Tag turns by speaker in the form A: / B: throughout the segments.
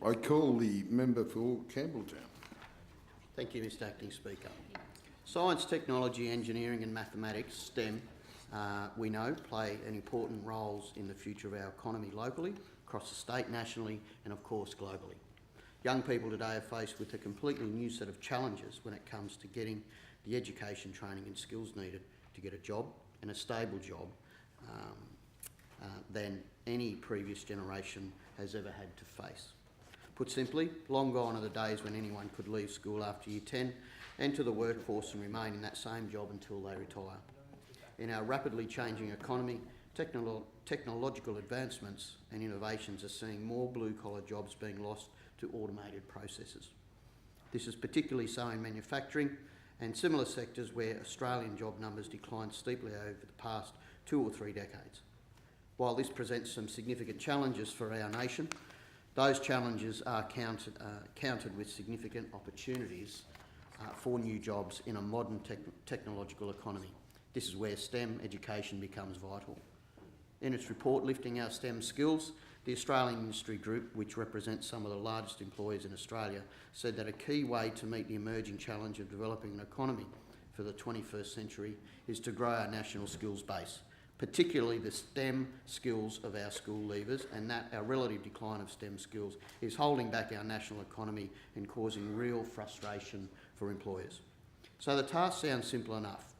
A: I call the member for Campbelltown.
B: Thank you, Mr Acting Speaker. Science, technology, engineering and mathematics, STEM, we know play an important roles in the future of our economy locally, across the state, nationally and of course globally. Young people today are faced with a completely new set of challenges when it comes to getting the education, training and skills needed to get a job, and a stable job, than any previous generation has ever had to face. Put simply, long gone are the days when anyone could leave school after year 10, enter the workforce and remain in that same job until they retire. In our rapidly changing economy, technological advancements and innovations are seeing more blue-collar jobs being lost to automated processes. This is particularly so in manufacturing and similar sectors where Australian job numbers declined steeply over the past 2 or 3 decades. While this presents some significant challenges for our nation, those challenges are countered with significant opportunities for new jobs in a modern technological economy. This is where STEM education becomes vital. In its report, Lifting Our STEM Skills, the Australian Industry Group, which represents some of the largest employers in Australia, said that a key way to meet the emerging challenge of developing an economy for the 21st century is to grow our national skills base, particularly the STEM skills of our school leavers, and that our relative decline of STEM skills is holding back our national economy and causing real frustration for employers. So the task sounds simple enough.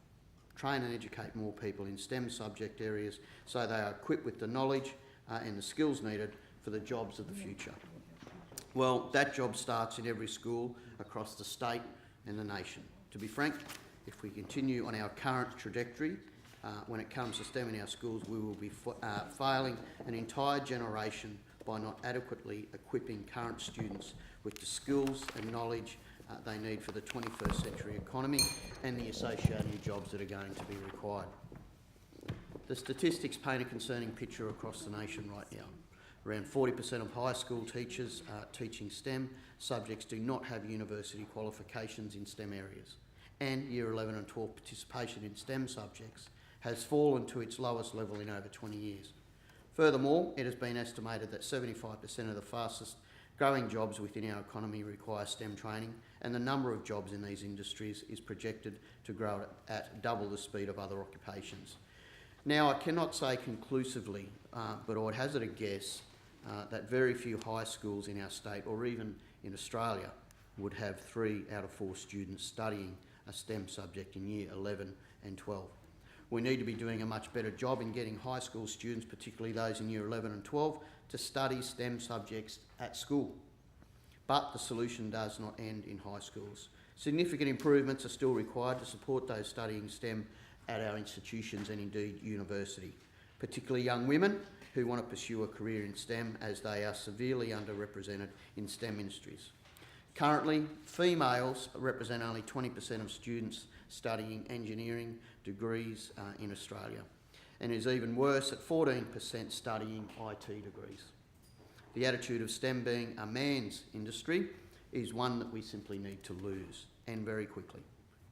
B: Train and educate more people in STEM subject areas so they are equipped with the knowledge and the skills needed for the jobs of the future. Well, that job starts in every school across the state and the nation. To be frank, if we continue on our current trajectory, when it comes to STEM in our schools, we will be failing an entire generation by not adequately equipping current students with the skills and knowledge they need for the 21st century economy and the associated jobs that are going to be required. The statistics paint a concerning picture across the nation right now. Around 40% of high school teachers teaching STEM subjects do not have university qualifications in STEM areas, and Year 11 and 12 participation in STEM subjects has fallen to its lowest level in over 20 years. Furthermore, it has been estimated that 75% of the fastest growing jobs within our economy require STEM training, and the number of jobs in these industries is projected to grow at double the speed of other occupations. Now, I cannot say conclusively, but I would hazard a guess that very few high schools in our state, or even in Australia, would have 3 out of 4 students studying a STEM subject in Year 11 and 12. We need to be doing a much better job in getting high school students, particularly those in Year 11 and 12, to study STEM subjects at school. But the solution does not end in high schools. Significant improvements are still required to support those studying STEM at our institutions and indeed university, particularly young women who want to pursue a career in STEM, as they are severely underrepresented in STEM industries. Currently, females represent only 20% of students studying engineering degrees in Australia, and is even worse at 14% studying IT degrees. The attitude of STEM being a man's industry is one that we simply need to lose, and very quickly.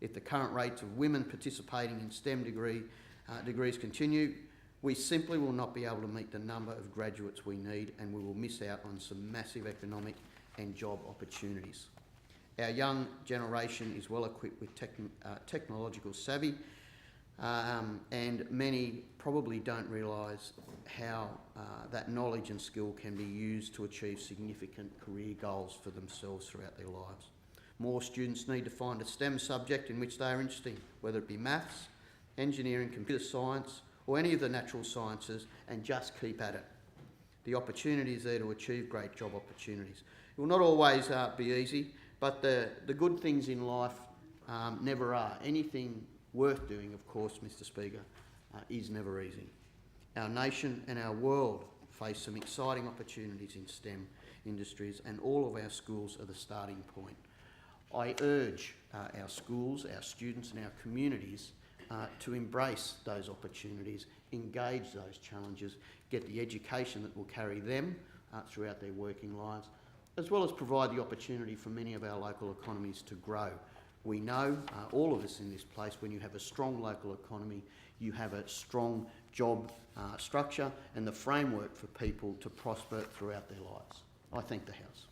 B: If the current rates of women participating in STEM degrees continue, we simply will not be able to meet the number of graduates we need, and we will miss out on some massive economic and job opportunities. Our young generation is well equipped with technological savvy, and many probably don't realise how that knowledge and skill can be used to achieve significant career goals for themselves throughout their lives. More students need to find a STEM subject in which they are interested, whether it be maths, engineering, computer science, or any of the natural sciences, and just keep at it. The opportunity is there to achieve great job opportunities. It will not always be easy, but the good things in life never are. Anything worth doing, of course, Mr Speaker, is never easy. Our nation and our world face some exciting opportunities in STEM industries, and all of our schools are the starting point. I urge our schools, our students and our communities to embrace those opportunities, engage those challenges, get the education that will carry them throughout their working lives, as well as provide the opportunity for many of our local economies to grow. We know, all of us in this place, when you have a strong local economy, you have a strong job structure and the framework for people to prosper throughout their lives. I thank the House.